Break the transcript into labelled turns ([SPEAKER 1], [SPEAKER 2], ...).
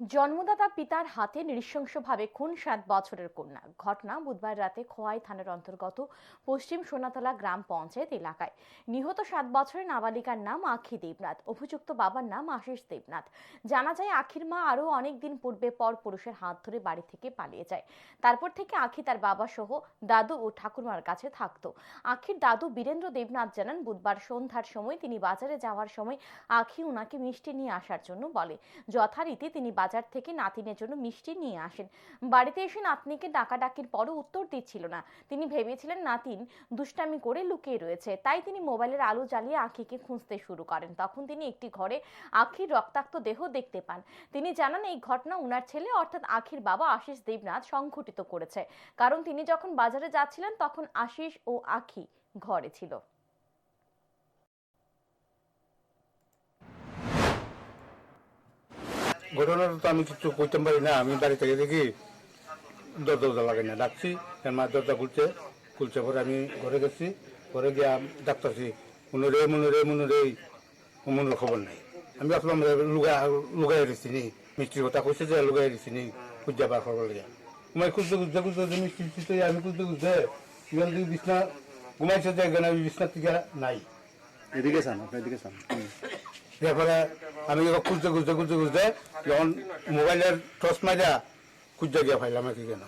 [SPEAKER 1] জন্মদাতা পিতার হাতে নৃশংসভাবে খুন 7 বছরের কন্যা। ঘটনা বুধবার রাতে খোয়াই থানার অন্তর্গত পশ্চিম সোনাতলা গ্রাম পঞ্চায়েত এলাকায়। নিহত 7 বছরের নাবালিকার নাম আখি দেবনাথ। অভিযুক্ত বাবার নাম আশিস দেবনাথ। জানা যায় আখির মা আরও অনেকদিন পূর্বে পর পুরুষের হাত ধরে বাড়ি থেকে পালিয়ে যায়। তারপর থেকে আখি তার বাবা সহ দাদু ও ঠাকুরমার কাছে থাকতো। আখির দাদু বীরেন্দ্র দেবনাথ জানান, বুধবার সন্ধ্যার সময় তিনি বাজারে যাওয়ার সময় আখি ওনাকে মিষ্টি নিয়ে আসার জন্য বলে। যথারীতি তিনি বাজার থেকে নাতিনের জন্য মিষ্টি নিয়ে আসেন। বাড়িতে এসে নাতনিকে ডাকাডাকির পরও উত্তর দিচ্ছিল না। তিনি ভেবেছিলেন নাতিন দুষ্টামি করে লুকিয়ে রয়েছে, তাই তিনি মোবাইলের আলো জ্বালিয়ে আখিকে খুঁজতে শুরু করেন। তখন তিনি একটি ঘরে আখির রক্তাক্ত দেহ দেখতে পান। তিনি জানান, এই ঘটনা উনার ছেলে অর্থাৎ আখির বাবা আশিস দেবনাথ সংঘটিত করেছে, কারণ তিনি যখন বাজারে যাচ্ছিলেন তখন আশিস ও আখি ঘরে ছিল।
[SPEAKER 2] ঘটনাটা তো আমি কিছু করতে পারি না। আমি বাড়ি থেকে দেখি দরজা লাগাই না, ডাকছি, মা দরজা খুলছে পরে আমি ঘরে গেছি। ঘরে গিয়া ডাক্তারছি, মনের খবর নাই। আমি আসলাম লুগাই দিচ্ছি নি, মিষ্টির কথা কইছে যে লুগাই দিচ্ছি নি খুঁজা বার খবর লাগে। খুঁজতে মিষ্টি আমি খুঁজতে বিছনা ঘুমাইছে যে বিছনা থেকে নাই।
[SPEAKER 3] এদিকে চান, আপনার এদিকে চান।
[SPEAKER 2] তারপরে আমি খুঁজতে যখন মোবাইলের টর্চ মাইরা খুঁজতে গিয়া পাইলাম আর কি কেন।